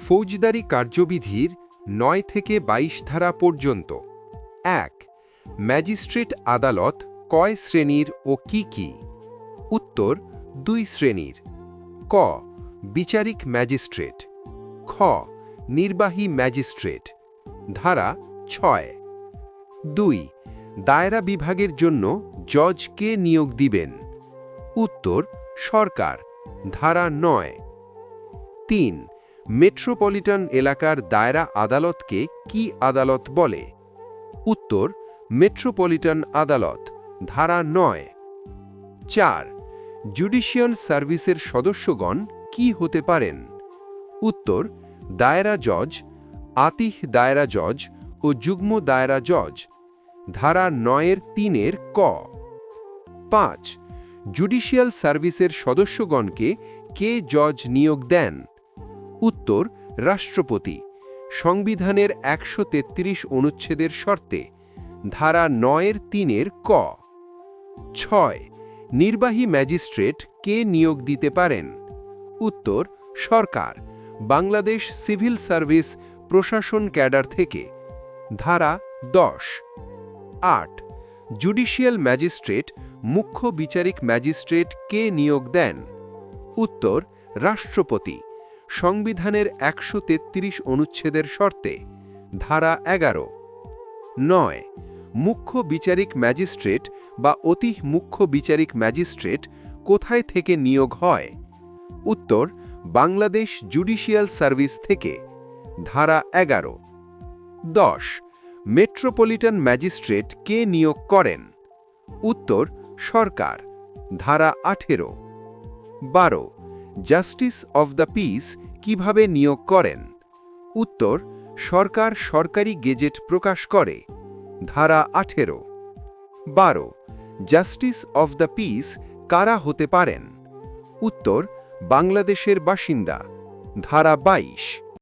ফৌজদারি কার্যবিধির ৯ থেকে ২২ ধারা পর্যন্ত। ১. ম্যাজিস্ট্রেট আদালত কয় শ্রেণীর ও কি কি? উত্তর: ২ শ্রেণীর। ক. বিচারিক ম্যাজিস্ট্রেট। খ. নির্বাহী ম্যাজিস্ট্রেট। ধারা ৬। ২. দায়রা বিভাগের জন্য জজ কে নিয়োগ দিবেন? উত্তর: সরকার। ধারা ৯। ৩. মেট্রোপলিটন এলাকার দায়রা আদালতকে কি আদালত বলে? উত্তর: মেট্রোপলিটন আদালত। ধারা ৯। ৪. জুডিশিয়াল সার্ভিসের সদস্যগণ কি হতে পারেন? উত্তর: দায়রা জজ, আতিহ দায়রা জজ ও যুগ্ম দায়রা জজ। ধারা ৯-৩ ক। ৫. জুডিশিয়াল সার্ভিসের সদস্যগণকে কে জজ নিয়োগ দেন? উত্তর: রাষ্ট্রপতি, সংবিধানের ১৩৩ অনুচ্ছেদের শর্তে। ধারা ৯-৩ ক। ৬. নির্বাহী ম্যাজিস্ট্রেট কে নিয়োগ দিতে পারেন? উত্তর: সরকার, বাংলাদেশ সিভিল সার্ভিস প্রশাসন ক্যাডার থেকে। ধারা ১০। ৮. জুডিশিয়াল ম্যাজিস্ট্রেট মুখ্য বিচারিক ম্যাজিস্ট্রেট কে নিয়োগ দেন? উত্তর: রাষ্ট্রপতি, সংবিধানের ১৩৩ অনুচ্ছেদের শর্তে। ধারা ১১। ৯. মুখ্য বিচারিক ম্যাজিস্ট্রেট বা অতি মুখ্য বিচারিক ম্যাজিস্ট্রেট কোথায় থেকে নিয়োগ হয়? উত্তর: বাংলাদেশ জুডিশিয়াল সার্ভিস থেকে। ধারা ১১। ১০. মেট্রোপলিটন ম্যাজিস্ট্রেট কে নিয়োগ করেন? উত্তর: সরকার। ধারা ১৮। ১২. জাস্টিস অফ দ্য পিস কিভাবে নিয়োগ করেন? উত্তর: সরকার সরকারি গেজেট প্রকাশ করে। ধারা ১৮। ১২. জাস্টিস অফ দ্য পিস কারা হতে পারেন? উত্তর: বাংলাদেশের বাসিন্দা। ধারা ২২।